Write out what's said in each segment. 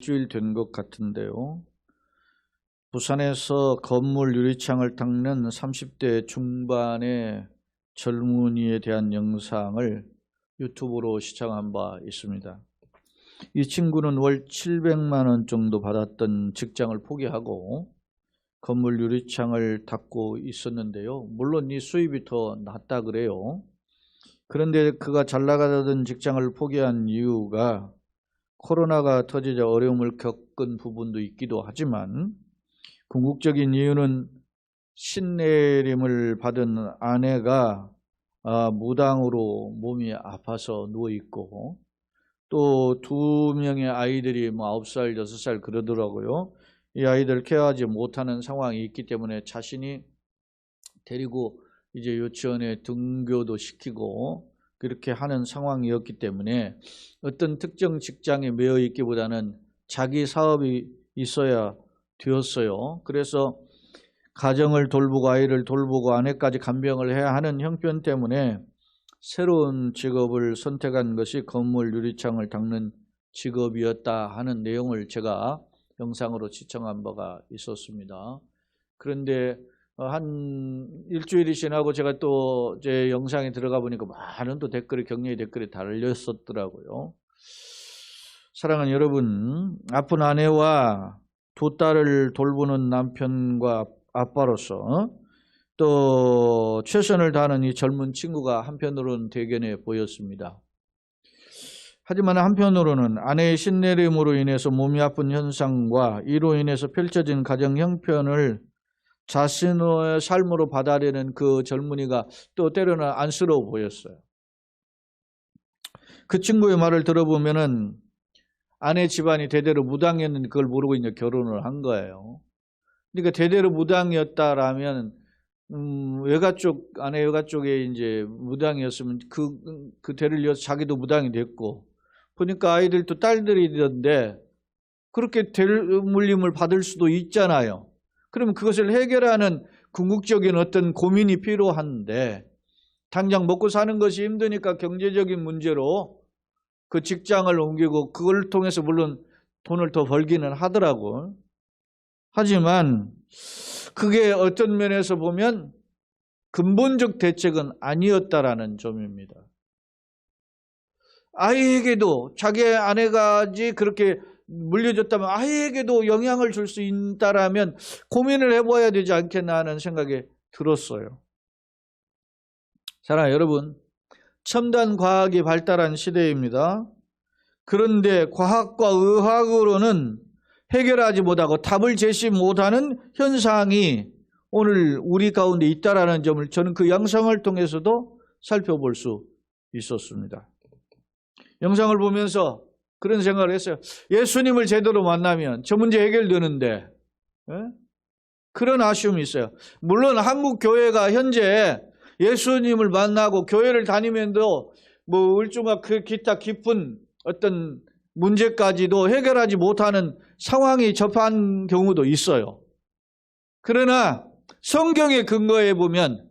일주일 된 것 같은데요. 부산에서 건물 유리창을 닦는 30대 중반의 젊은이에 대한 영상을 유튜브로 시청한 바 있습니다. 이 친구는 월 700만 원 정도 받았던 직장을 포기하고 건물 유리창을 닦고 있었는데요. 물론 이 수입이 더 낫다 그래요. 그런데 그가 잘 나가던 직장을 포기한 이유가 코로나가 터지자 어려움을 겪은 부분도 있기도 하지만 궁극적인 이유는 신내림을 받은 아내가 무당으로 몸이 아파서 누워있고 또 2명의 아이들이 9살, 6살 그러더라고요. 이 아이들 케어하지 못하는 상황이 있기 때문에 자신이 데리고 이제 유치원에 등교도 시키고 그렇게 하는 상황이었기 때문에 어떤 특정 직장에 매여 있기보다는 자기 사업이 있어야 되었어요. 그래서 가정을 돌보고 아이를 돌보고 아내까지 간병을 해야 하는 형편 때문에 새로운 직업을 선택한 것이 건물 유리창을 닦는 직업이었다 하는 내용을 제가 영상으로 시청한 바가 있었습니다. 그런데 한 일주일이 지나고 제가 또 제 영상에 들어가 보니까 많은 또 댓글이, 격려의 댓글이 달렸었더라고요. 사랑하는 여러분, 아픈 아내와 2딸을 돌보는 남편과 아빠로서 또 최선을 다하는 이 젊은 친구가 한편으로는 대견해 보였습니다. 하지만 한편으로는 아내의 신내림으로 인해서 몸이 아픈 현상과 이로 인해서 펼쳐진 가정 형편을 자신의 삶으로 받아들이는 그 젊은이가 또 때로는 안쓰러워 보였어요. 그 친구의 말을 들어보면은 아내 집안이 대대로 무당이었는데 그걸 모르고 이제 결혼을 한 거예요. 그러니까 대대로 무당이었다라면 아내 외가 쪽에 이제 무당이었으면 그 대를 이어서 자기도 무당이 됐고 보니까 아이들도 딸들이던데 그렇게 물림을 받을 수도 있잖아요. 그러면 그것을 해결하는 궁극적인 어떤 고민이 필요한데 당장 먹고 사는 것이 힘드니까 경제적인 문제로 그 직장을 옮기고 그걸 통해서 물론 돈을 더 벌기는 하더라고. 하지만 그게 어떤 면에서 보면 근본적 대책은 아니었다라는 점입니다. 아이에게도 자기 아내까지 그렇게 물려줬다면 아이에게도 영향을 줄 수 있다라면 고민을 해봐야 되지 않겠나 하는 생각이 들었어요. 사랑하는 여러분, 첨단 과학이 발달한 시대입니다. 그런데 과학과 의학으로는 해결하지 못하고 답을 제시 못하는 현상이 오늘 우리 가운데 있다라는 점을 저는 그 영상을 통해서도 살펴볼 수 있었습니다. 영상을 보면서 그런 생각을 했어요. 예수님을 제대로 만나면 저 문제 해결되는데 그런 아쉬움이 있어요. 물론 한국 교회가 현재 예수님을 만나고 교회를 다니면도 울증과 그 기타 깊은 어떤 문제까지도 해결하지 못하는 상황이 접한 경우도 있어요. 그러나 성경의 근거에 보면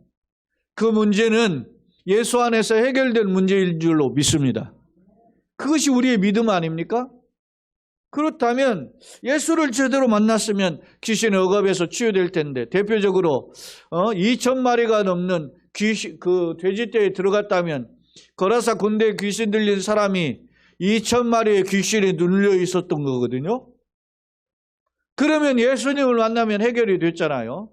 그 문제는 예수 안에서 해결된 문제인 줄로 믿습니다. 그것이 우리의 믿음 아닙니까? 그렇다면 예수를 제대로 만났으면 귀신의 억압에서 치유될 텐데 대표적으로 2,000마리가 넘는 그 돼지떼에 들어갔다면 거라사 군대에 귀신 들린 사람이 2,000마리의 귀신이 눌려 있었던 거거든요. 그러면 예수님을 만나면 해결이 됐잖아요.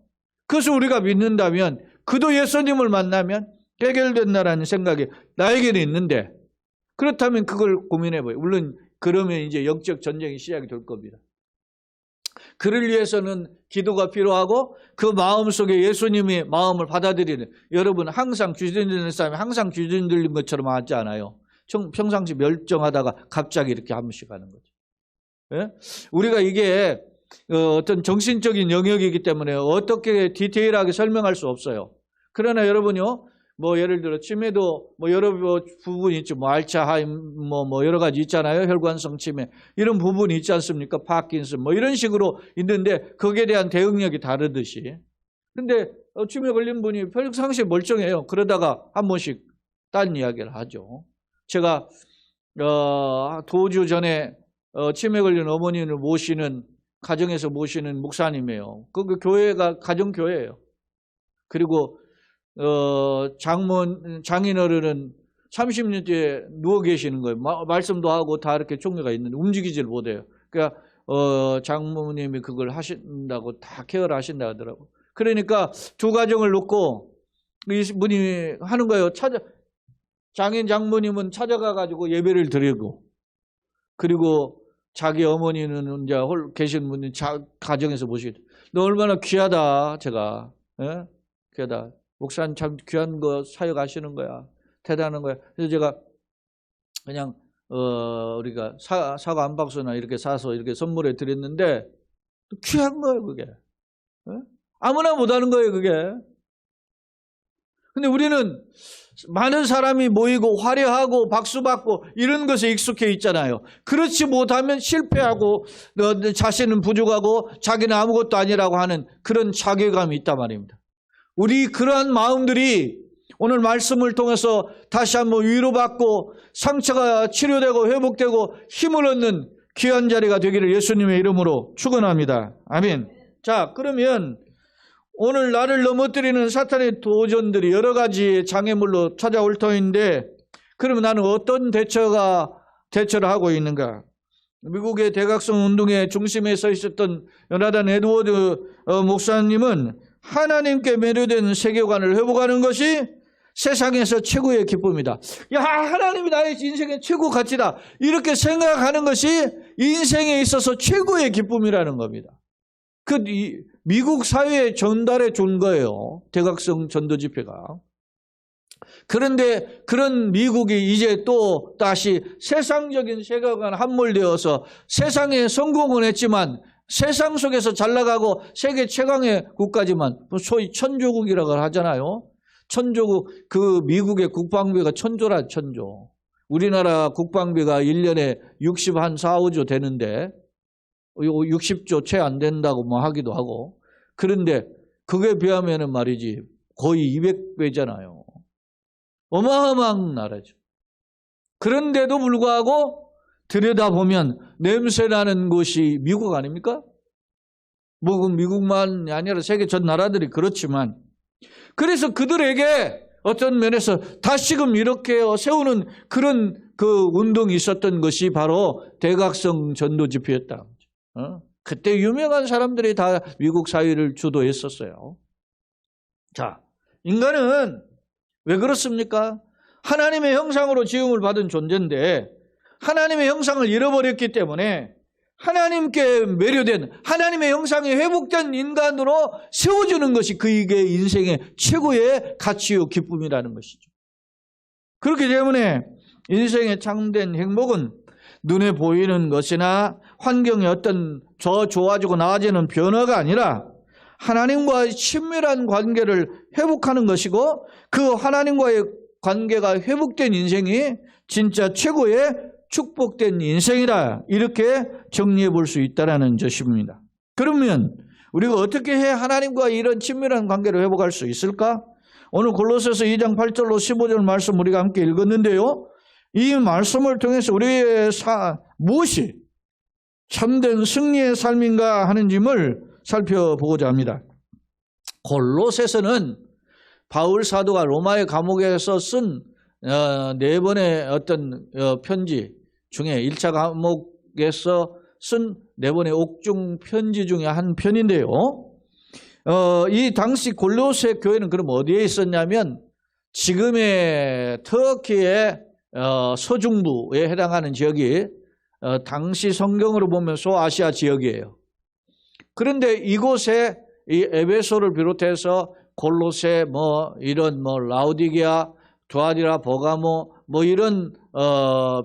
그것을 우리가 믿는다면 그도 예수님을 만나면 해결된다라는 생각이 나에게는 있는데 그렇다면 그걸 고민해봐요. 물론 그러면 이제 영적 전쟁이 시작이 될 겁니다. 그를 위해서는 기도가 필요하고 그 마음속에 예수님의 마음을 받아들이는 여러분 항상 귀신 들린 사람이 항상 귀신 들린 것처럼 하지 않아요. 평상시 멸정하다가 갑자기 이렇게 한 번씩 하는 거죠. 예? 우리가 이게 어떤 정신적인 영역이기 때문에 어떻게 디테일하게 설명할 수 없어요. 그러나 여러분요, 예를 들어 치매도 여러 부분이 있죠. 알츠하임 여러 가지 있잖아요. 혈관성 치매 이런 부분이 있지 않습니까? 파킨슨 이런 식으로 있는데 거기에 대한 대응력이 다르듯이. 근데 치매 걸린 분이 평상시에 멀쩡해요. 그러다가 한 번씩 딴 이야기를 하죠. 제가 2주 전에 치매 걸린 어머니를 모시는, 가정에서 모시는 목사님이에요. 그 교회가 가정교회예요. 그리고 장인어른은 30년째 누워 계시는 거예요. 말씀도 하고 다 이렇게 종류가 있는데 움직이지를 못해요. 그러니까 장모님이 그걸 하신다고 다 케어를 하신다 하더라고. 그러니까 두 가정을 놓고 이분이 하는 거예요. 장인 장모님은 찾아가가지고 예배를 드리고, 그리고 자기 어머니는 이제 계신 분이 가정에서 모시고. 너 얼마나 귀하다, 제가. 예? 귀하다. 목사님 참 귀한 거 사역하시는 거야. 대단한 거야. 그래서 제가 그냥 우리가 사과 한 박스나 이렇게 사서 이렇게 선물해 드렸는데 귀한 거예요, 그게. 예? 아무나 못하는 거예요, 그게. 근데 우리는 많은 사람이 모이고 화려하고 박수받고 이런 것에 익숙해 있잖아요. 그렇지 못하면 실패하고 자신은 부족하고 자기는 아무것도 아니라고 하는 그런 자괴감이 있단 말입니다. 우리 그러한 마음들이 오늘 말씀을 통해서 다시 한번 위로받고 상처가 치료되고 회복되고 힘을 얻는 귀한 자리가 되기를 예수님의 이름으로 축원합니다. 아멘. 자, 그러면 오늘 나를 넘어뜨리는 사탄의 도전들이 여러 가지 장애물로 찾아올 터인데, 그러면 나는 어떤 대처를 하고 있는가? 미국의 대각성 운동의 중심에 서 있었던 요나단 에드워드 목사님은 하나님께 매료된 세계관을 회복하는 것이 세상에서 최고의 기쁨이다. 야, 하나님이 나의 인생의 최고 가치다. 이렇게 생각하는 것이 인생에 있어서 최고의 기쁨이라는 겁니다. 미국 사회에 전달해 준 거예요. 대각성 전도 집회가. 그런데 그런 미국이 이제 또 다시 세상적인 세계관 함몰되어서 세상에 성공은 했지만 세상 속에서 잘 나가고 세계 최강의 국가지만 소위 천조국이라고 하잖아요. 천조국, 그 미국의 국방비가 천조라, 천조. 우리나라 국방비가 1년에 4, 5조 되는데 60조 채 안 된다고 뭐 하기도 하고. 그런데 그게 비하면은 말이지 거의 200배잖아요. 어마어마한 나라죠. 그런데도 불구하고 들여다보면 냄새나는 곳이 미국 아닙니까? 뭐 미국만이 아니라 세계 전 나라들이 그렇지만, 그래서 그들에게 어떤 면에서 다시금 이렇게 세우는 그런 그 운동이 있었던 것이 바로 대각성 전도 집회였다. 그때 유명한 사람들이 다 미국 사회를 주도했었어요. 자, 인간은 왜 그렇습니까? 하나님의 형상으로 지음을 받은 존재인데 하나님의 형상을 잃어버렸기 때문에 하나님께 매료된 하나님의 형상이 회복된 인간으로 세워주는 것이 그에게 인생의 최고의 가치요 기쁨이라는 것이죠. 그렇기 때문에 인생의 참된 행복은 눈에 보이는 것이나 환경의 어떤 좋아지고 나아지는 변화가 아니라 하나님과의 친밀한 관계를 회복하는 것이고, 그 하나님과의 관계가 회복된 인생이 진짜 최고의 축복된 인생이다, 이렇게 정리해 볼 수 있다는 것입니다. 그러면 우리가 어떻게 해 하나님과 이런 친밀한 관계를 회복할 수 있을까? 오늘 골로새서 2장 8절로 15절 말씀 우리가 함께 읽었는데요, 이 말씀을 통해서 우리의 무엇이 참된 승리의 삶인가 하는 점을 살펴보고자 합니다. 골로새서는 바울 사도가 로마의 감옥에서 쓴 4번의 어떤 편지 중에 1차 감옥에서 쓴 4번의 옥중 편지 중에 한 편인데요. 이 당시 골로새 교회는 그럼 어디에 있었냐면 지금의 터키의 서중부에 해당하는 지역이 당시 성경으로 보면 소아시아 지역이에요. 그런데 이곳에 이 에베소를 비롯해서 골로새 이런 라우디게아, 두아디라, 버가모 이런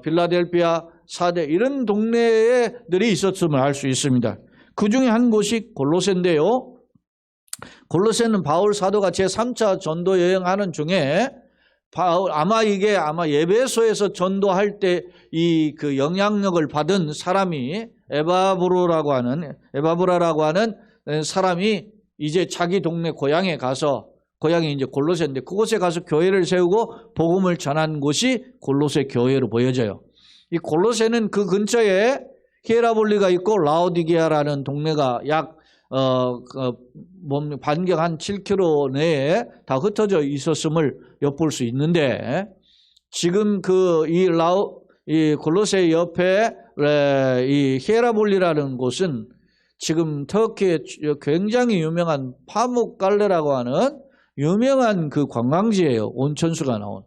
빌라델피아, 사대 이런 동네들이 있었음을 알 수 있습니다. 그 중에 한 곳이 골로새인데요. 골로새는 바울 사도가 제3차 전도 여행하는 중에 아마 에베소에서 전도할 때 이 그 영향력을 받은 사람이 에바브라라고 하는 사람이 이제 자기 동네 고향에 가서, 고향이 이제 골로새인데 그곳에 가서 교회를 세우고 복음을 전한 곳이 골로새 교회로 보여져요. 이 골로새는 그 근처에 히에라볼리가 있고 라오디게아라는 동네가 약 반경 한 7km 내에 다 흩어져 있었음을 엿볼 수 있는데, 지금 이 골로새 옆에 이 히에라볼리라는 곳은 지금 터키의 굉장히 유명한 파묵갈레라고 하는 유명한 그 관광지예요. 온천수가 나온.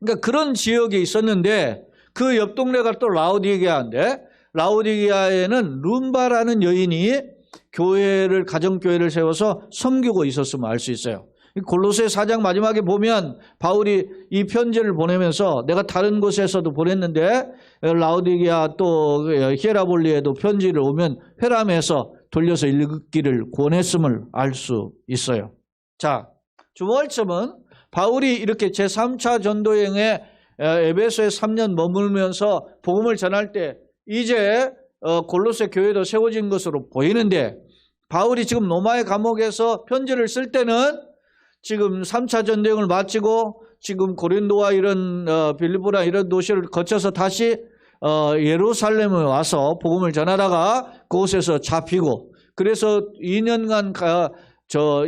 그러니까 그런 지역에 있었는데, 그 옆 동네가 또 라오디게아인데, 라오디게아에는 룸바라는 여인이 가정교회를 세워서 섬기고 있었음을 알 수 있어요. 골로새 4장 마지막에 보면 바울이 이 편지를 보내면서 내가 다른 곳에서도 보냈는데 라오디게아 또 히에라볼리에도 편지를 오면 회람해서 돌려서 읽기를 권했음을 알 수 있어요. 자, 주목할 점은 바울이 이렇게 제3차 전도여행에 에베소에 3년 머물면서 복음을 전할 때 이제 골로새 교회도 세워진 것으로 보이는데, 바울이 지금 로마의 감옥에서 편지를 쓸 때는 지금 3차 전도여행을 마치고 지금 고린도와 이런 빌립보나 이런 도시를 거쳐서 다시 예루살렘에 와서 복음을 전하다가 그곳에서 잡히고, 그래서 2년간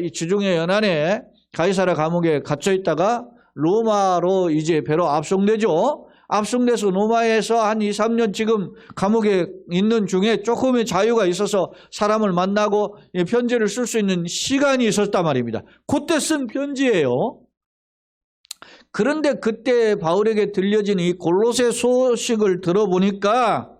이 주중의 연안에 가이사랴 감옥에 갇혀 있다가 로마로 이제 배로 압송되죠. 압송돼서 로마에서 한 2, 3년 지금 감옥에 있는 중에 조금의 자유가 있어서 사람을 만나고 편지를 쓸 수 있는 시간이 있었단 말입니다. 그때 쓴 편지예요. 그런데 그때 바울에게 들려진 이 골로새 소식을 들어보니까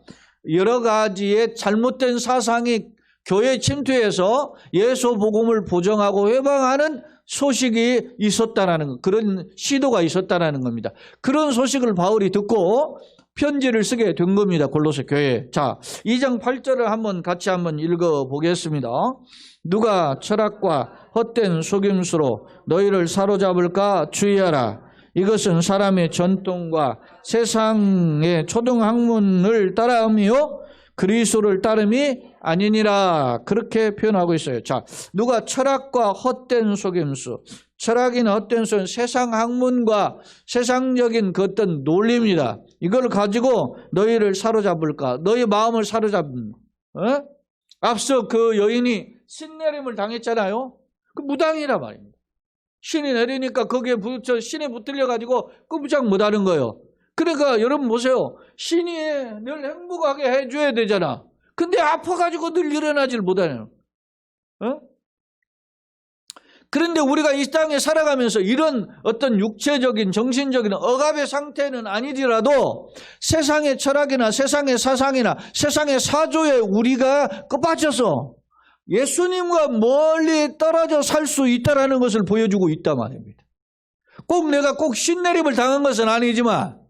여러 가지의 잘못된 사상이 교회 침투해서 예수 복음을 부정하고 회방하는 소식이 있었다라는 것, 그런 시도가 있었다라는 겁니다. 그런 소식을 바울이 듣고 편지를 쓰게 된 겁니다. 골로새 교회에. 자, 2장 8절을 같이 한번 읽어보겠습니다. 누가 철학과 헛된 속임수로 너희를 사로잡을까 주의하라. 이것은 사람의 전통과 세상의 초등학문을 따라하며 그리스도를 따름이 아니니라. 그렇게 표현하고 있어요. 자, 누가 철학과 헛된 속임수. 철학이나 헛된 속임수, 세상 학문과 세상적인 그 어떤 논리입니다. 이걸 가지고 너희를 사로잡을까? 너희 마음을 사로잡는. 앞서 그 여인이 신내림을 당했잖아요. 그 무당이라 말입니다. 신이 내리니까 거기에 신에 붙들려 가지고 끄부작 못하는 거예요. 그러니까 여러분 보세요. 신이 늘 행복하게 해줘야 되잖아. 근데 아파가지고 늘 일어나질 못하네요. 그런데 우리가 이 땅에 살아가면서 이런 어떤 육체적인 정신적인 억압의 상태는 아니더라도 세상의 철학이나 세상의 사상이나 세상의 사조에 우리가 빠져서 예수님과 멀리 떨어져 살 수 있다는 것을 보여주고 있단 말입니다. 내가 꼭 신내림을 당한 것은 아니지만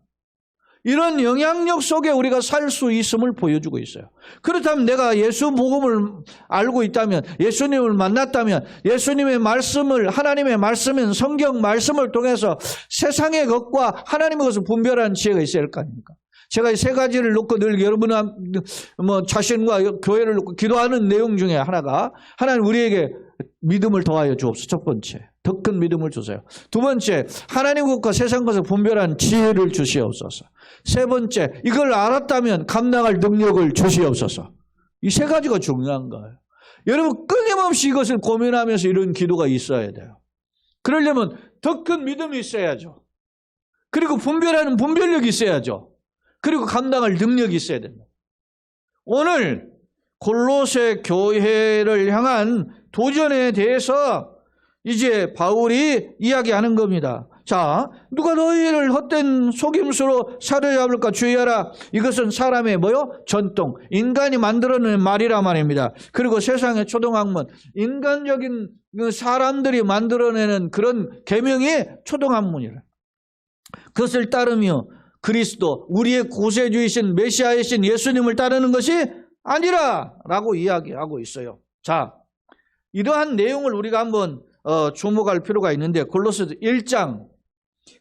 이런 영향력 속에 우리가 살 수 있음을 보여주고 있어요. 그렇다면 내가 예수 복음을 알고 있다면, 예수님을 만났다면, 예수님의 말씀을, 하나님의 말씀인 성경 말씀을 통해서 세상의 것과 하나님의 것을 분별하는 지혜가 있어야 할 거 아닙니까? 제가 이 세 가지를 놓고 늘 여러분 자신과 교회를 놓고 기도하는 내용 중에 하나가, 하나님 우리에게 믿음을 더하여 주옵소서. 첫 번째, 더 큰 믿음을 주세요. 두 번째, 하나님 것과 세상 것을 분별하는 지혜를 주시옵소서. 세 번째, 이걸 알았다면 감당할 능력을 주시옵소서. 이 세 가지가 중요한 거예요. 여러분 끊임없이 이것을 고민하면서 이런 기도가 있어야 돼요. 그러려면 더 큰 믿음이 있어야죠. 그리고 분별하는 분별력이 있어야죠. 그리고 감당할 능력이 있어야 됩니다. 오늘 골로새 교회를 향한 도전에 대해서 이제 바울이 이야기하는 겁니다. 자, 누가 너희를 헛된 속임수로 사로잡을까 주의하라. 이것은 사람의 전통, 인간이 만들어낸 말이란 말입니다. 그리고 세상의 초등학문, 인간적인 사람들이 만들어내는 그런 계명이 초등학문이라. 그것을 따르며 그리스도, 우리의 구세주이신 메시아이신 예수님을 따르는 것이 아니라 라고 이야기하고 있어요. 자, 이러한 내용을 우리가 한번 주목할 필요가 있는데, 골로새서 1장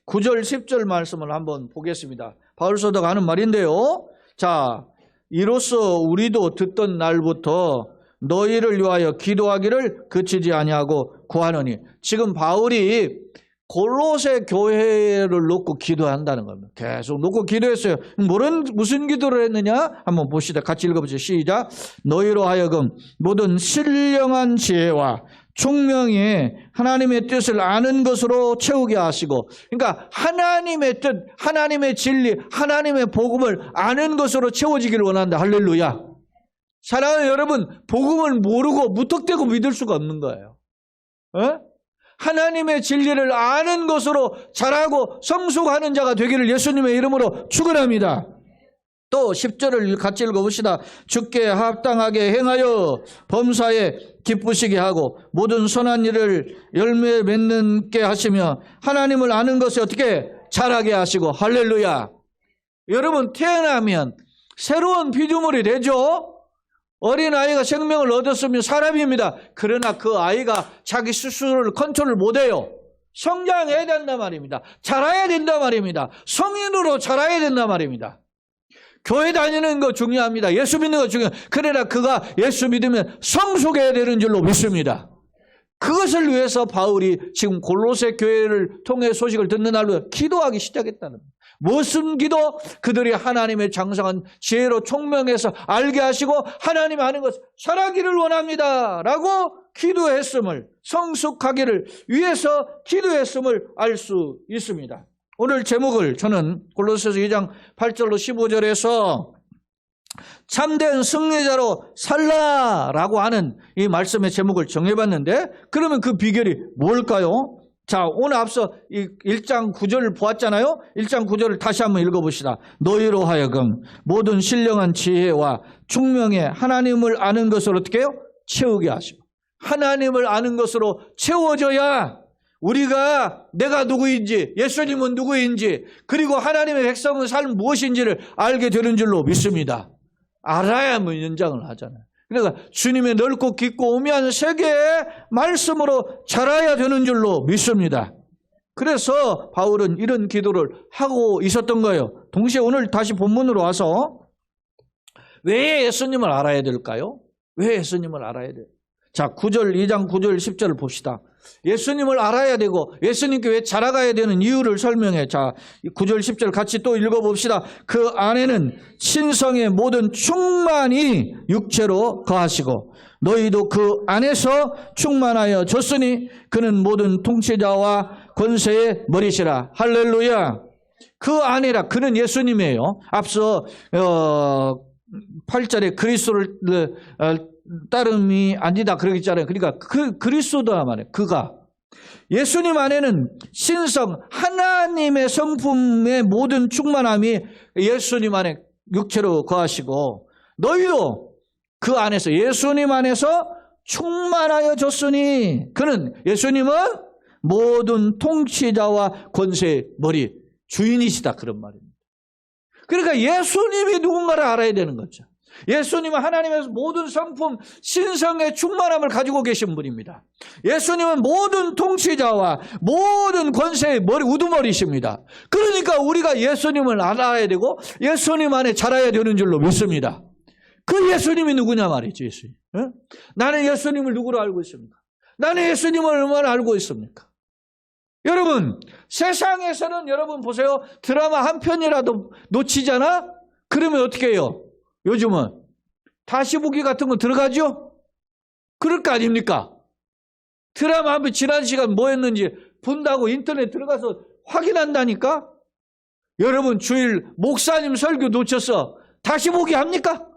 9절 10절 말씀을 한번 보겠습니다. 바울 사도가 하는 말인데요. 자, 이로써 우리도 듣던 날부터 너희를 위하여 기도하기를 그치지 아니하고 구하노니. 지금 바울이 골로새 교회를 놓고 기도한다는 겁니다. 계속 놓고 기도했어요. 무슨 기도를 했느냐? 한번 봅시다. 같이 읽어보죠. 시작. 너희로 하여금 모든 신령한 지혜와 총명이 하나님의 뜻을 아는 것으로 채우게 하시고, 그러니까 하나님의 뜻, 하나님의 진리, 하나님의 복음을 아는 것으로 채워지기를 원한다. 할렐루야. 사랑하는 여러분, 복음을 모르고 무턱대고 믿을 수가 없는 거예요. 하나님의 진리를 아는 것으로 자라고 성숙하는 자가 되기를 예수님의 이름으로 축원합니다. 또 10절을 같이 읽어봅시다. 주께 합당하게 행하여 범사에 기쁘시게 하고 모든 선한 일을 열매 맺는게 하시며 하나님을 아는 것에 어떻게 자라게 하시고. 할렐루야. 여러분, 태어나면 새로운 피조물이 되죠. 어린아이가 생명을 얻었으면 사람입니다. 그러나 그 아이가 자기 스스로를 컨트롤 못해요. 성장해야 된단 말입니다. 자라야 된단 말입니다. 성인으로 자라야 된단 말입니다. 교회 다니는 거 중요합니다. 예수 믿는 거 중요합니다. 그러나 그가 예수 믿으면 성숙해야 되는 줄로 믿습니다. 그것을 위해서 바울이 지금 골로새 교회를 통해 소식을 듣는 날로 기도하기 시작했다는 겁니다. 무슨 기도? 그들이 하나님의 장성한 지혜로 총명해서 알게 하시고 하나님 아는 것을 살아기를 원합니다 라고 기도했음을, 성숙하기를 위해서 기도했음을 알 수 있습니다. 오늘 제목을 저는 골로새서 2장 8절로 15절에서 참된 승리자로 살라라고 하는 이 말씀의 제목을 정해봤는데, 그러면 그 비결이 뭘까요? 자, 오늘 앞서 1장 9절을 보았잖아요. 1장 9절을 다시 한번 읽어봅시다. 너희로 하여금 모든 신령한 지혜와 총명에 하나님을 아는 것으로 어떻게 해요? 채우게 하시고. 하나님을 아는 것으로 채워져야 우리가 내가 누구인지, 예수님은 누구인지, 그리고 하나님의 백성의 삶은 무엇인지를 알게 되는 줄로 믿습니다. 알아야만 연장을 하잖아요. 그러니까 주님의 넓고 깊고 오묘한 세계의 말씀으로 자라야 되는 줄로 믿습니다. 그래서 바울은 이런 기도를 하고 있었던 거예요. 동시에 오늘 다시 본문으로 와서 왜 예수님을 알아야 될까요? 왜 예수님을 알아야 돼요? 자, 2장 9절 10절을 봅시다. 예수님을 알아야 되고 예수님께 왜 자라가야 되는 이유를 설명해. 자, 9절 10절 같이 또 읽어봅시다. 그 안에는 신성의 모든 충만이 육체로 거하시고 너희도 그 안에서 충만하여 졌으니 그는 모든 통치자와 권세의 머리시라. 할렐루야. 그 안에라. 그는 예수님이에요. 앞서 8절에 그리스도를 따름이 아니다 그러겠잖아요. 그러니까 그 그리스도다 말이에요. 그가 예수님 안에는 신성 하나님의 성품의 모든 충만함이 예수님 안에 육체로 거하시고 너희도 그 안에서 예수님 안에서 충만하여 졌으니 그는 예수님은 모든 통치자와 권세의 머리 주인이시다 그런 말입니다. 그러니까 예수님이 누군가를 알아야 되는 거죠. 예수님은 하나님의 모든 성품, 신성의 충만함을 가지고 계신 분입니다. 예수님은 모든 통치자와 모든 권세의 머리, 우두머리십니다. 그러니까 우리가 예수님을 알아야 되고 예수님 안에 자라야 되는 줄로 믿습니다. 그 예수님이 누구냐 말이죠. 예수님. 응? 나는 예수님을 누구로 알고 있습니까? 나는 예수님을 얼마나 알고 있습니까? 여러분, 세상에서는 여러분 보세요. 드라마 한 편이라도 놓치잖아? 그러면 어떻게 해요? 요즘은 다시 보기 같은 거 들어가죠? 그럴 거 아닙니까? 드라마 한 편 지난 시간 뭐 했는지 본다고 인터넷 들어가서 확인한다니까? 여러분 주일 목사님 설교 놓쳤어. 다시 보기 합니까?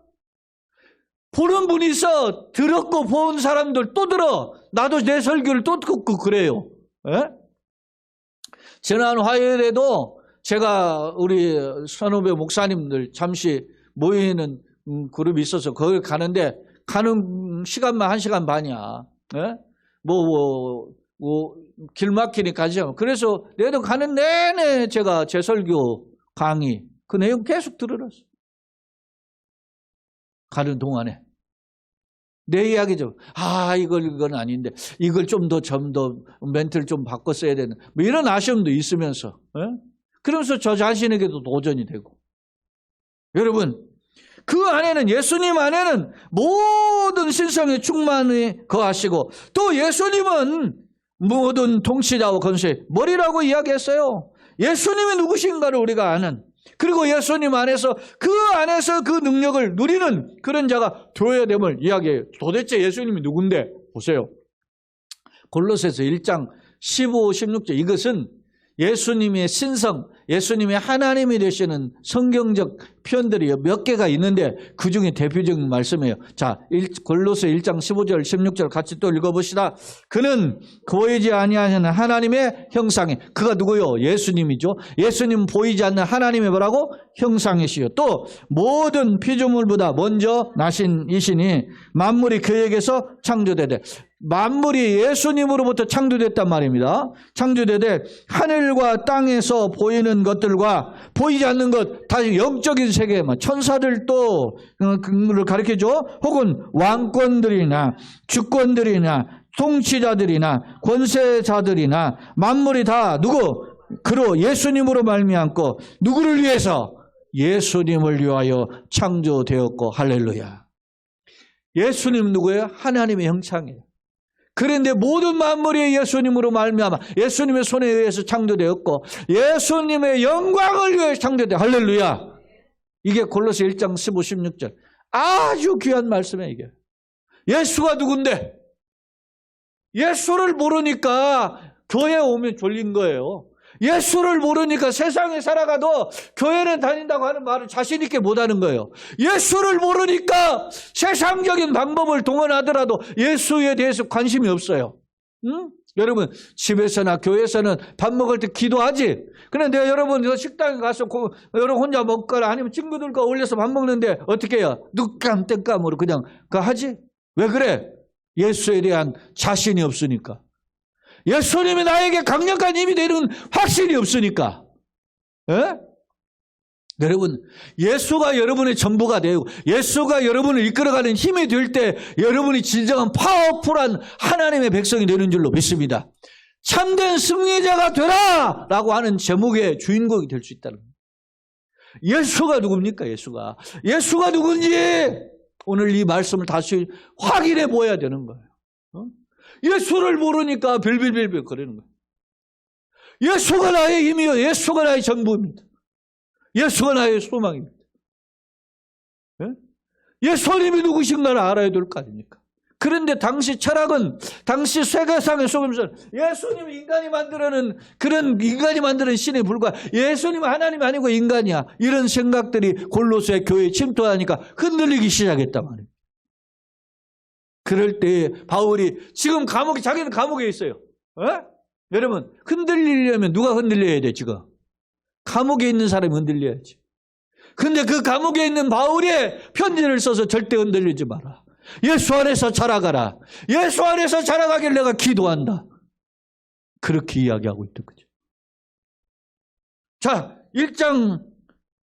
보는 분이 있어. 들었고 본 사람들 또 들어. 나도 내 설교를 또 듣고 그래요. 에? 지난 화요일에도 제가 우리 선후배 목사님들 잠시 모이는 그룹이 있어서 거기 가는데 가는 시간만 1시간 반이야. 예? 길 막히니까 가죠. 그래서 내도 가는 내내 제가 제 설교 강의 그 내용 계속 들으렀어. 가는 동안에 내 이야기죠. 이건 아닌데 이걸 좀 더 멘트를 좀 바꿔 써야 되는 뭐 이런 아쉬움도 있으면서 그러면서 저 자신에게도 도전이 되고 여러분 그 안에는 예수님 안에는 모든 신성의 충만이 거하시고 또 예수님은 모든 통치자와 권세, 머리라고 이야기했어요. 예수님이 누구신가를 우리가 아는, 그리고 예수님 안에서 그 능력을 누리는 그런 자가 되어야 됨을 이야기해요. 도대체 예수님이 누군데? 보세요. 골로새서 1장 15, 16절, 이것은 예수님의 신성, 예수님의 하나님이 되시는 성경적 표현들이 몇 개가 있는데 그 중에 대표적인 말씀이에요. 자, 골로새 1장 15절, 16절 같이 또 읽어봅시다. 그는 보이지 아니하는 하나님의 형상이, 그가 누구요? 예수님이죠. 예수님 보이지 않는 하나님의 뭐라고? 형상이시요. 또 모든 피조물보다 먼저 나신 이시니 만물이 그에게서 창조되되, 만물이 예수님으로부터 창조됐단 말입니다. 창조되되 하늘과 땅에서 보이는 것들과 보이지 않는 것, 다시 영적인 세계만, 천사들도 그를 가르쳐줘. 혹은 왕권들이나 주권들이나 통치자들이나 권세자들이나 만물이 다 누구? 그로 예수님으로 말미암고 누구를 위해서? 예수님을 위하여 창조되었고. 할렐루야. 예수님 누구예요? 하나님의 형상이에요. 그런데 모든 만물이 예수님으로 말미암아 예수님의 손에 의해서 창조되었고 예수님의 영광을 위해 창조되었다. 할렐루야. 이게 골로새 1장 15, 16절. 아주 귀한 말씀이에요. 이게 예수가 누군데? 예수를 모르니까 교회 오면 졸린 거예요. 예수를 모르니까 세상에 살아가도 교회는 다닌다고 하는 말을 자신 있게 못하는 거예요. 예수를 모르니까 세상적인 방법을 동원하더라도 예수에 대해서 관심이 없어요. 응? 여러분 집에서나 교회에서는 밥 먹을 때 기도하지. 그런데 여러분 식당에 가서 여러분 혼자 먹거나 아니면 친구들과 어울려서 밥 먹는데 어떻게 해요? 눈감 땡감으로 그냥 하지? 왜 그래? 예수에 대한 자신이 없으니까. 예수님이 나에게 강력한 힘이 되는 확신이 없으니까. 에? 여러분, 예수가 여러분의 전부가 되고 예수가 여러분을 이끌어가는 힘이 될 때 여러분이 진정한 파워풀한 하나님의 백성이 되는 줄로 믿습니다. 참된 승리자가 되라! 라고 하는 제목의 주인공이 될 수 있다는 거예요. 예수가 누굽니까? 예수가 누군지 오늘 이 말씀을 다시 확인해 보아야 되는 거예요. 예수를 모르니까 빌빌빌빌 거리는 거예요. 예수가 나의 힘이요. 예수가 나의 전부입니다. 예수가 나의 소망입니다. 예수님이 누구신가를 알아야 될 거 아닙니까? 그런데 당시 철학은, 당시 세계상의 속임수는 예수님이 인간이 만들어낸 그런 인간이 만드는 신에 불과 예수님은 하나님이 아니고 인간이야. 이런 생각들이 골로새 교회에 침투하니까 흔들리기 시작했단 말이에요. 그럴 때 바울이 지금 자기는 감옥에 있어요. 여러분 흔들리려면 누가 흔들려야 돼? 지금 감옥에 있는 사람이 흔들려야지. 근데 그 감옥에 있는 바울의 편지를 써서 절대 흔들리지 마라. 예수 안에서 자라가라. 예수 안에서 자라가길 내가 기도한다. 그렇게 이야기하고 있던 거죠. 자, 1장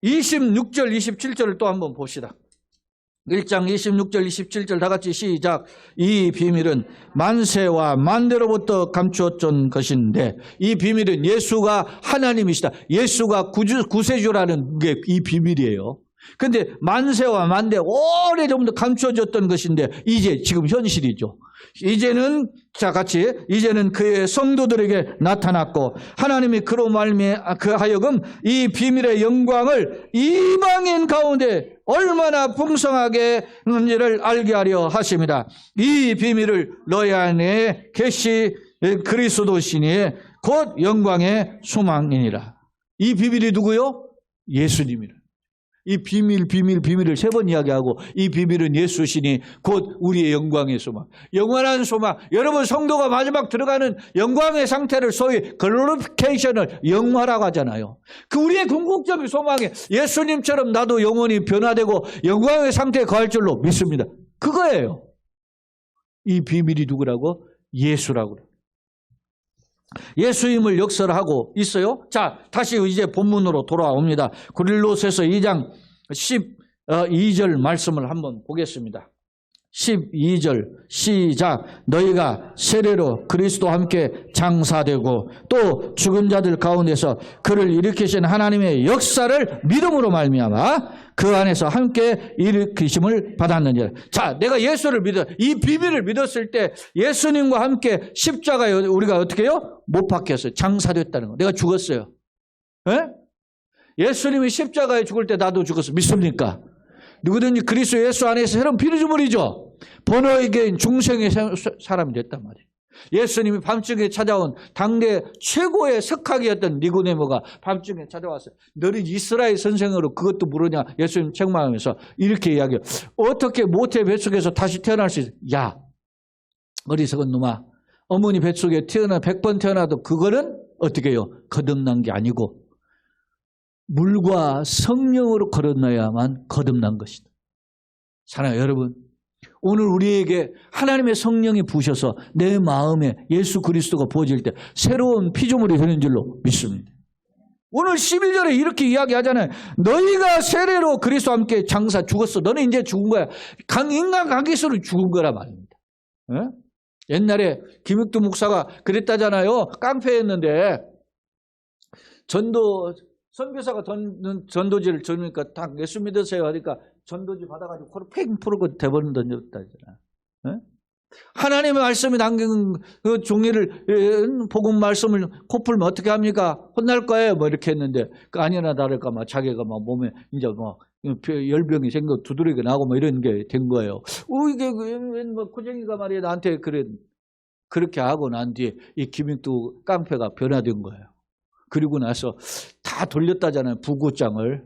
26절 27절을 또 한번 봅시다. 1장 26절 27절 다 같이 시작. 이 비밀은 만세와 만대로부터 감추어진 것인데, 이 비밀은 예수가 하나님이시다. 예수가 구세주라는 게 이 비밀이에요. 근데 만세와 만대 오래전부터 감추어졌던 것인데 이제 지금 현실이죠. 이제는 이제는 그의 성도들에게 나타났고 하나님이 그로 하여금 이 비밀의 영광을 이방인 가운데 얼마나 풍성하게 있는지를 알게 하려 하십니다. 이 비밀을 너희 안에 계시 그리스도시니 곧 영광의 소망이니라. 이 비밀이 누구요? 예수님이라. 이 비밀을 3번 이야기하고 이 비밀은 예수시니 곧 우리의 영광의 소망. 영원한 소망. 여러분 성도가 마지막 들어가는 영광의 상태를 소위 글로리피케이션을 영화라고 하잖아요. 그 우리의 궁극적인 소망이 예수님처럼 나도 영원히 변화되고 영광의 상태에 거할 줄로 믿습니다. 그거예요. 이 비밀이 누구라고? 예수라고. 예수님을 역설하고 있어요. 자, 다시 이제 본문으로 돌아옵니다. 고린도서서 2장 12절 말씀을 한번 보겠습니다. 12절 시작. 너희가 세례로 그리스도와 함께 장사되고 또 죽은 자들 가운데서 그를 일으키신 하나님의 역사를 믿음으로 말미암아 그 안에서 함께 일으키심을 받았느니라. 자, 내가 예수를 믿어 이 비밀을 믿었을 때 예수님과 함께 십자가에 우리가 어떻게 해요? 못 박혔어요. 장사됐다는 거. 내가 죽었어요. 에? 예수님이 십자가에 죽을 때 나도 죽었어. 믿습니까? 누구든지 그리스도 예수 안에서 새로운 피조물이죠. 번호에게인 중생의 사람이 됐단 말이에요. 예수님이 밤중에 찾아온 당대 최고의 석학이었던 니고데모가 밤중에 찾아왔어요. 너는 이스라엘 선생으로 그것도 모르냐? 예수님 책망하면서 이렇게 이야기해요. 어떻게 모태 뱃속에서 다시 태어날 수 있어? 야, 어리석은 놈아. 어머니 뱃속에 100번 태어나도 그거는 어떻게 해요? 거듭난 게 아니고 물과 성령으로 거듭나야만 거듭난 것이다. 사랑해요, 여러분. 오늘 우리에게 하나님의 성령이 부으셔서 내 마음에 예수 그리스도가 부어질 때 새로운 피조물이 되는 줄로 믿습니다. 오늘 11절에 이렇게 이야기하잖아요. 너희가 세례로 그리스도와 함께 장사 죽었어. 너는 이제 죽은 거야. 인간 관계에서는 죽은 거란 말입니다. 네? 옛날에 김익두 목사가 그랬다잖아요. 깡패였는데 선교사가 전도지를 주니까 딱 예수 믿으세요 하니까 전도지 받아가지고 코로 팽 풀고 대본 던졌다잖아. 네? 하나님의 말씀이 담긴 그 종이를 복음 말씀을 코 풀면 어떻게 합니까? 혼날 거예요. 뭐 이렇게 했는데 아니나 다를까 막 자기가 막 몸에 이제 뭐 열병이 생겨 두드러기가 나고 뭐 이런 게 된 거예요. 이게 뭐 고쟁이가 말이야 나한테 그렇게 하고 난 뒤에 이 김익두 깡패가 변화된 거예요. 그리고 나서 다 돌렸다잖아요. 부고장을.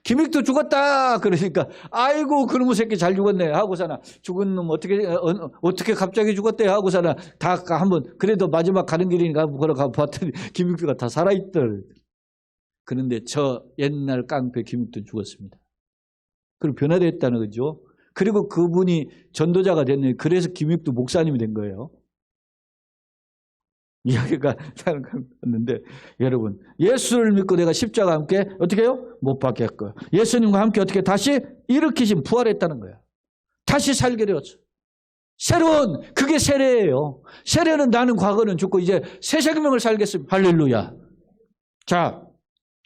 김익두 죽었다 그러니까 아이고 그놈의 새끼 잘 죽었네 하고서나 죽은 놈 어떻게 갑자기 죽었대 하고서나 다 한번 그래도 마지막 가는 길이니까 걸어가 봤더니 김익두가 다 살아있더라. 그런데 저 옛날 깡패 김익두 죽었습니다. 그리고 변화됐다는 거죠. 그리고 그분이 전도자가 됐네. 그래서 김익두 목사님이 된 거예요. 이야기가 생각났는데 여러분 예수를 믿고 내가 십자가 함께 어떻게 해요? 못 박혔고요. 예수님과 함께 어떻게 다시 일으키신 부활했다는 거예요. 다시 살게 되었어. 새로운 그게 세례예요. 세례는 나는 과거는 죽고 이제 새 생명을 살겠습니다. 할렐루야. 자,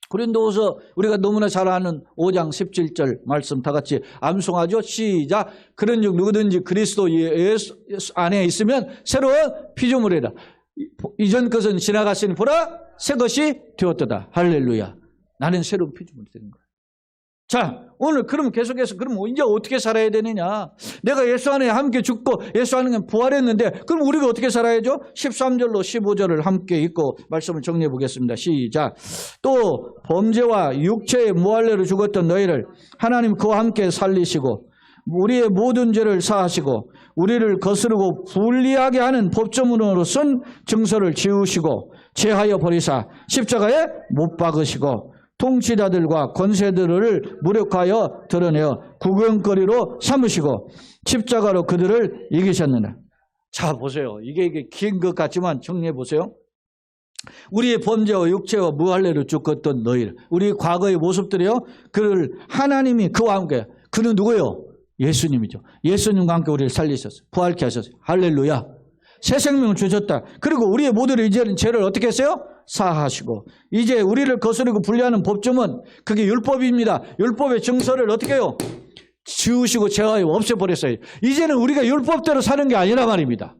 고린도후서 우리가 너무나 잘 아는 5장 17절 말씀 다 같이 암송하죠. 시작. 그런즉 누구든지 그리스도 예수 안에 있으면 새로운 피조물이라. 이전 것은 지나갔으니 보라 새 것이 되었도다. 할렐루야. 나는 새로운 피조물이 되는 거야. 자, 오늘 그럼 계속해서 그럼 이제 어떻게 살아야 되느냐? 내가 예수 안에 함께 죽고 예수 안에 부활했는데 그럼 우리가 어떻게 살아야죠? 13절로 15절을 함께 읽고 말씀을 정리해 보겠습니다. 시작. 또 범죄와 육체의 무할례로 죽었던 너희를 하나님 그와 함께 살리시고 우리의 모든 죄를 사하시고 우리를 거스르고 불리하게 하는 법조문으로 쓴 증서를 지우시고 제하여 버리사 십자가에 못 박으시고 통치자들과 권세들을 무력하여 드러내어 구경거리로 삼으시고 십자가로 그들을 이기셨느니라. 자 보세요. 이게 긴 것 같지만 정리해 보세요. 우리의 범죄와 육체와 무할례로 죽었던 너희를 우리 과거의 모습들이요. 그를 하나님이 그와 함께 그는 누구요? 예수님이죠. 예수님과 함께 우리를 살리셨어요. 부활케 하셨어요. 할렐루야. 새 생명을 주셨다. 그리고 우리의 모든 이제는 죄를 어떻게 했어요? 사하시고 이제 우리를 거스르고 분리하는 법조문 그게 율법입니다. 율법의 증서를 어떻게 해요? 지우시고 제하여 없애버렸어요. 이제는 우리가 율법대로 사는 게 아니라 말입니다.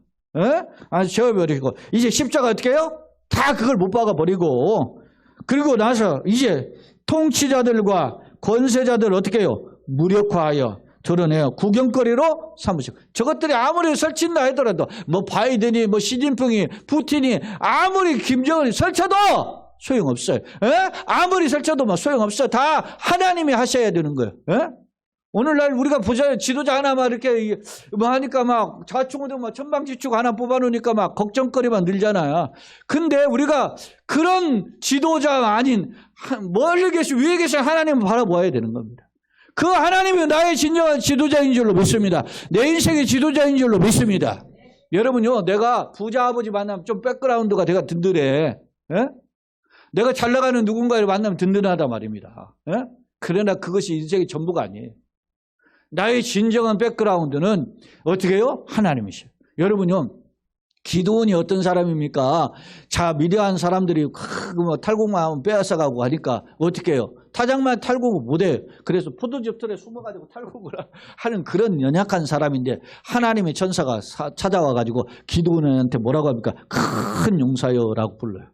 아주 지워버리고 이제 십자가 어떻게 해요? 다 그걸 못 박아버리고 그리고 나서 이제 통치자들과 권세자들 어떻게 해요? 무력화하여 드러내요. 구경거리로 삼으시고 저것들이 아무리 설친다 하더라도 뭐 바이든이 뭐 시진핑이 푸틴이 아무리 김정은이 설쳐도 소용없어요. 아무리 설쳐도 뭐 소용없어요. 다 하나님이 하셔야 되는 거예요. 오늘날 우리가 보자요. 지도자 하나 막 이렇게 뭐 하니까 막 좌충우등 막 천방지축 하나 뽑아놓으니까 막 걱정거리만 늘잖아요. 근데 우리가 그런 지도자가 아닌 멀리 계신 위에 계신 하나님을 바라보아야 되는 겁니다. 그 하나님이 나의 진정한 지도자인 줄로 믿습니다. 내 인생의 지도자인 줄로 믿습니다. 여러분요, 내가 부자 아버지 만나면 좀 백그라운드가 내가 든든해. 내가 잘 나가는 누군가를 만나면 든든하단 말입니다. 그러나 그것이 인생의 전부가 아니에요. 나의 진정한 백그라운드는 어떻게 해요? 하나님이셔요. 여러분요, 기도원이 어떤 사람입니까? 자, 미대한 사람들이 탈곡만 빼앗아가고 하니까 어떻게 해요? 타작만 탈곡을 못해요. 그래서 포도즙 틀에 숨어가지고 탈곡을 하는 그런 연약한 사람인데 하나님의 천사가 찾아와가지고 기도원한테 뭐라고 합니까? 큰 용사여라고 불러요.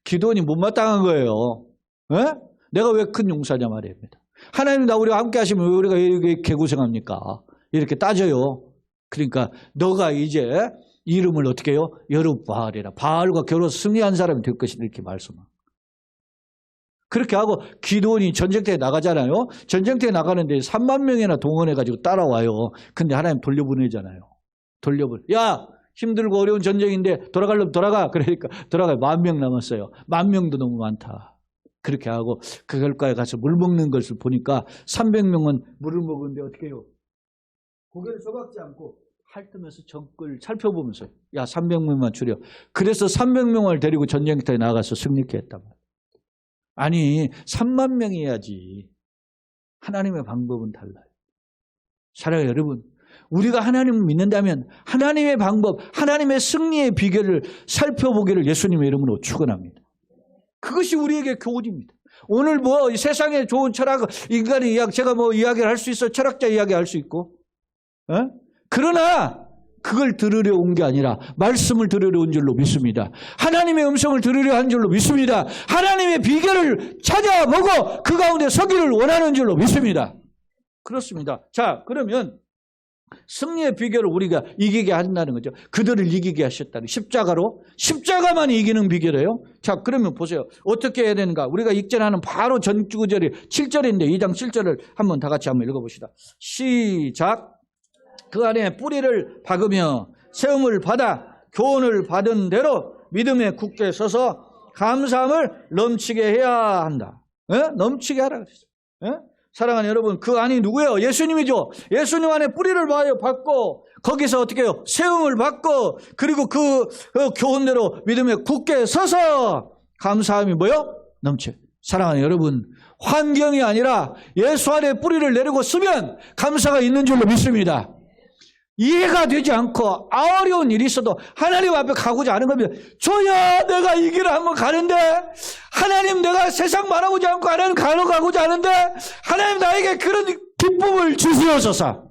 기도원이 못마땅한 거예요. 에? 내가 왜 큰 용사냐 말입니다. 하나님 나 우리와 함께 하시면 왜 우리가 이렇게 개고생합니까? 이렇게 따져요. 그러니까 너가 이제 이름을 어떻게 해요? 여룻바알이라. 바알과 겨루어서 승리한 사람이 될 것이다. 이렇게 말씀합니다. 그렇게 하고 기도원이 전쟁터에 나가잖아요. 전쟁터에 나가는데 3만 명이나 동원해가지고 따라와요. 근데 하나님 돌려보내잖아요. 야, 힘들고 어려운 전쟁인데 돌아가려면 돌아가. 그러니까 돌아가요. 10,000명 남았어요. 10,000명도 너무 많다. 그렇게 하고 그 결과에 가서 물 먹는 것을 보니까 300명은 물을 먹었는데 어떻게 해요? 고개를 소박지 않고 핥으면서 적을 살펴보면서 야 300명만 줄여. 그래서 300명을 데리고 전쟁터에 나가서 승리케 했단 말이에요. 아니 3만 명이어야지. 하나님의 방법은 달라요. 사랑해요 여러분. 우리가 하나님을 믿는다면 하나님의 방법, 하나님의 승리의 비결을 살펴보기를 예수님의 이름으로 축원합니다. 그것이 우리에게 교훈입니다. 오늘 뭐 세상에 좋은 철학, 인간의 이야기, 제가 뭐 이야기를 할 수 있어. 철학자 이야기 할 수 있고. 그러나 그걸 들으려 온 게 아니라 말씀을 들으려 온 줄로 믿습니다. 하나님의 음성을 들으려 한 줄로 믿습니다. 하나님의 비결을 찾아보고 그 가운데 서기를 원하는 줄로 믿습니다. 그렇습니다. 자, 그러면 승리의 비결을 우리가 이기게 한다는 거죠. 그들을 이기게 하셨다는 십자가만 이기는 비결이에요. 자, 그러면 보세요. 어떻게 해야 되는가? 우리가 익전하는 바로 전구절이 7절인데 2장 7절을 한번 다 같이 한번 읽어봅시다. 시작. 그 안에 뿌리를 박으며 세움을 받아 교훈을 받은 대로 믿음에 굳게 서서 감사함을 넘치게 해야 한다. 넘치게 하라 그랬어요. 사랑하는 여러분, 그 안이 누구예요? 예수님이죠. 예수님 안에 뿌리를 받고 거기서 어떻게 해요? 세움을 받고 그리고 그 교훈대로 믿음에 굳게 서서 감사함이 뭐요? 넘쳐. 사랑하는 여러분, 환경이 아니라 예수 안에 뿌리를 내리고 쓰면 감사가 있는 줄로 믿습니다. 이해가 되지 않고 어려운 일이 있어도 하나님 앞에 가고자 하는 겁니다. 주여, 내가 이 길을 한번 가는데 하나님, 내가 세상 말하고자 않고 하나님 가고자 하는데 하나님 나에게 그런 기쁨을 주시옵소서.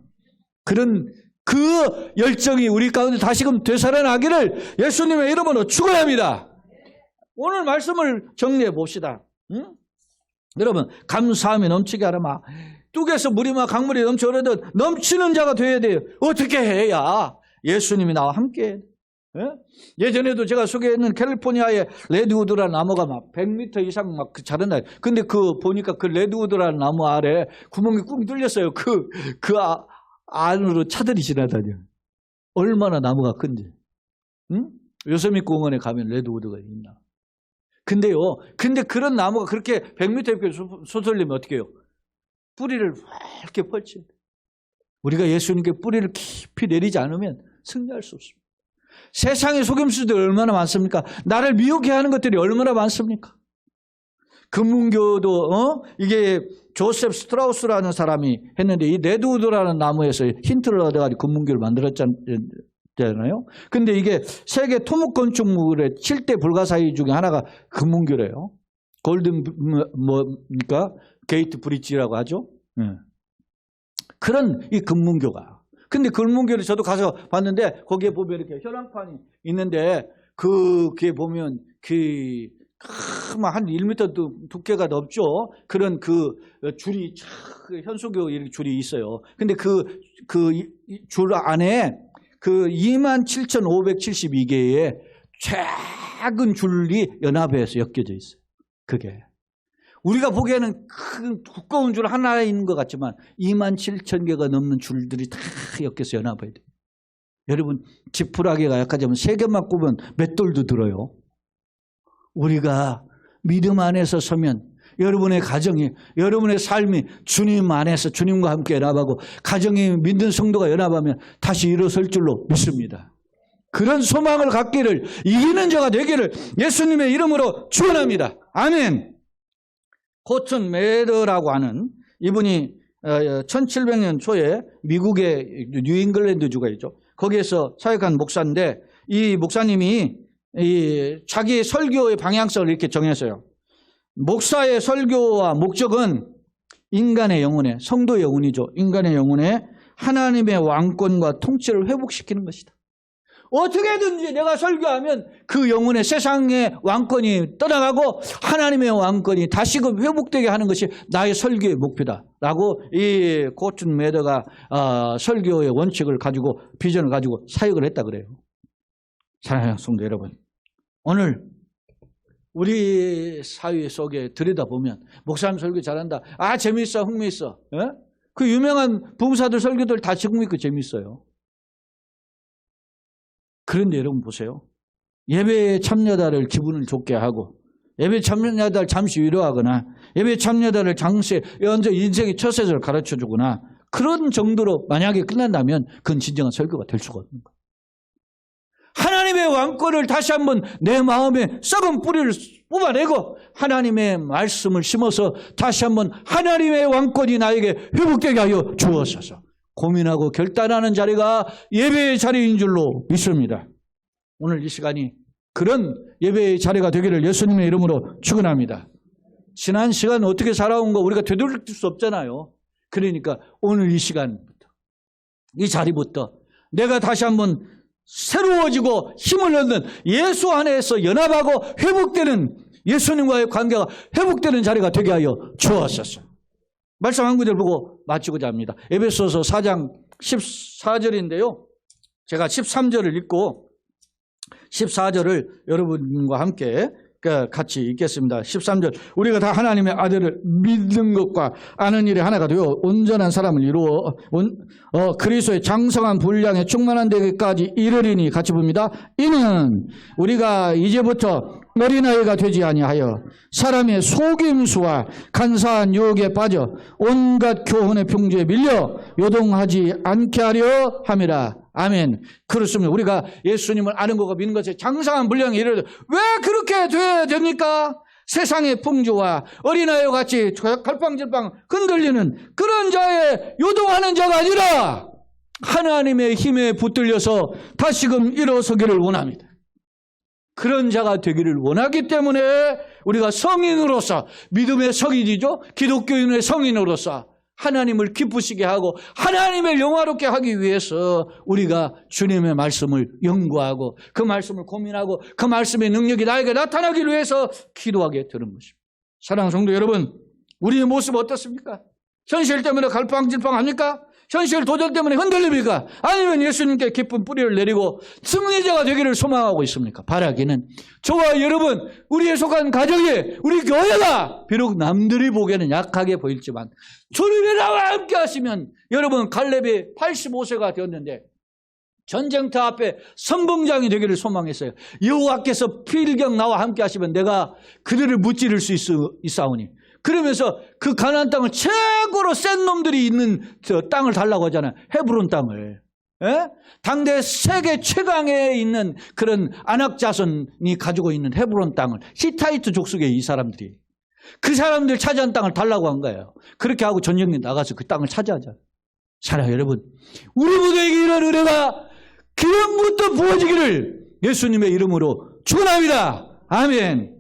그런 그 열정이 우리 가운데 다시금 되살아나기를 예수님의 이름으로 축원합니다. 오늘 말씀을 정리해 봅시다. 여러분, 감사함이 넘치게 하라마. 뚝에서 물이 막 강물이 넘쳐 흐르듯 넘치는 자가 되어야 돼요. 어떻게 해야 예수님이 나와 함께 해요? 예전에도 제가 소개했는 캘리포니아의 레드우드라는 나무가 막 100m 이상 막 자라나요. 근데 보니까 그 레드우드라는 나무 아래 구멍이 꾹 뚫렸어요. 그 안으로 차들이 지나다녀요. 얼마나 나무가 큰지. 요세미티 공원에 가면 레드우드가 있나. 근데 그런 나무가 그렇게 100m 이렇게 솟으려면 어떻게 해요? 뿌리를 이렇게 펼치. 우리가 예수님께 뿌리를 깊이 내리지 않으면 승리할 수 없습니다. 세상의 속임수들이 얼마나 많습니까? 나를 미혹해 하는 것들이 얼마나 많습니까? 금문교도 이게 조셉 스트라우스라는 사람이 했는데 이 레드우드라는 나무에서 힌트를 얻어가지고 금문교를 만들었잖아요. 근데 이게 세계 토목 건축물의 7대 불가사의 중에 하나가 금문교래요. 골든 뭐니까 게이트 브릿지라고 하죠. 그런 이 금문교가. 근데 금문교를 저도 가서 봤는데 거기에 보면 이렇게 혈황판이 있는데 그게 보면 한 1m 두께가 넘죠. 그런 그 줄이 현수교 이렇게 줄이 있어요. 근데 그 줄 안에 그 27,572개의 작은 줄이 연합해서 엮여져 있어요. 그게. 우리가 보기에는 큰 두꺼운 줄 하나에 있는 것 같지만 27,000개가 넘는 줄들이 다 엮여서 연합해야 돼요. 여러분, 지푸라기가 약하자면 3개만 꼽으면 몇 돌도 들어요. 우리가 믿음 안에서 서면 여러분의 가정이, 여러분의 삶이 주님 안에서 주님과 함께 연합하고 가정이 믿는 성도가 연합하면 다시 일어설 줄로 믿습니다. 그런 소망을 갖기를, 이기는 자가 되기를 예수님의 이름으로 축원합니다. 아멘. 코튼 메더라고 하는 이분이 1700년 초에 미국의 뉴잉글랜드주가 있죠. 거기에서 사역한 목사인데 이 목사님이 자기 설교의 방향성을 이렇게 정했어요. 목사의 설교와 목적은 인간의 영혼에, 성도의 영혼이죠. 인간의 영혼에 하나님의 왕권과 통치를 회복시키는 것이다. 어떻게든지 내가 설교하면 그 영혼의 세상의 왕권이 떠나가고 하나님의 왕권이 다시금 회복되게 하는 것이 나의 설교의 목표다 라고 이 고튼 매더가 설교의 원칙을 가지고 비전을 가지고 사역을 했다 그래요. 사랑하는 성도 여러분, 오늘 우리 사회 속에 들여다보면 목사님 설교 잘한다, 재미있어, 흥미있어, 그 유명한 부흥사들 설교들 다 흥미있고 재미있어요. 그런데 여러분 보세요. 예배에 참여자를 기분을 좋게 하고 예배 참여자를 잠시 위로하거나 예배 참여자를 장세 언제 인생의 처세를 가르쳐주거나 그런 정도로 만약에 끝난다면 그건 진정한 설교가 될 수가 없는 거예요. 하나님의 왕권을 다시 한번 내 마음에 썩은 뿌리를 뽑아내고 하나님의 말씀을 심어서 다시 한번 하나님의 왕권이 나에게 회복되게 하여 주옵소서. 고민하고 결단하는 자리가 예배의 자리인 줄로 믿습니다. 오늘 이 시간이 그런 예배의 자리가 되기를 예수님의 이름으로 축원합니다. 지난 시간 어떻게 살아온 거 우리가 되돌릴 수 없잖아요. 그러니까 오늘 이 시간부터, 이 자리부터 내가 다시 한번 새로워지고 힘을 얻는 예수 안에서 연합하고 회복되는 예수님과의 관계가 회복되는 자리가 되게 하여 주옵소서. 말씀 한 구절 보고 마치고자 합니다. 에베소서 4장 14절인데요. 제가 13절을 읽고 14절을 여러분과 함께 같이 읽겠습니다. 13절. 우리가 다 하나님의 아들을 믿는 것과 아는 일에 하나가 되어 온전한 사람을 이루어 그리스도의 장성한 분량에 충만한 데까지 이르리니, 같이 봅니다. 이는 우리가 이제부터 어린아이가 되지 아니하여 사람의 속임수와 간사한 유혹에 빠져 온갖 교훈의 풍조에 밀려 요동하지 않게 하려 함이라. 아멘. 그렇습니다. 우리가 예수님을 아는 것과 믿는 것에 장성한 분량에 이르러 왜 그렇게 돼야 됩니까? 세상의 풍조와 어린아이와 같이 갈팡질팡 흔들리는 그런 자에 요동하는 자가 아니라 하나님의 힘에 붙들려서 다시금 일어서기를 원합니다. 그런 자가 되기를 원하기 때문에 우리가 성인으로서, 믿음의 성인이죠, 기독교인의 성인으로서 하나님을 기쁘시게 하고 하나님을 영화롭게 하기 위해서 우리가 주님의 말씀을 연구하고 그 말씀을 고민하고 그 말씀의 능력이 나에게 나타나기 위해서 기도하게 되는 것입니다. 사랑하는 성도 여러분, 우리의 모습 어떻습니까? 현실 때문에 갈팡질팡합니까? 현실 도전 때문에 흔들립니까? 아니면 예수님께 깊은 뿌리를 내리고 승리자가 되기를 소망하고 있습니까? 바라기는 저와 여러분, 우리에 속한 가정이, 우리 교회가 비록 남들이 보기에는 약하게 보일지만 주님이 나와 함께 하시면, 여러분 갈렙이 85세가 되었는데 전쟁터 앞에 선봉장이 되기를 소망했어요. 여호와께서 필경 나와 함께 하시면 내가 그들을 무찌를 수 있사오니, 그러면서 그 가나안 땅을 최고로 센 놈들이 있는 저 땅을 달라고 하잖아요. 헤브론 땅을. 당대 세계 최강에 있는 그런 아낙 자손이 가지고 있는 헤브론 땅을, 히타이트 족속의 이 사람들이 그 사람들 차지한 땅을 달라고 한 거예요. 그렇게 하고 전쟁에 나가서 그 땅을 차지하자. 사랑하는 여러분, 우리 모두에게 이런 은혜가 기름부터 부어지기를 예수님의 이름으로 축원합니다. 아멘.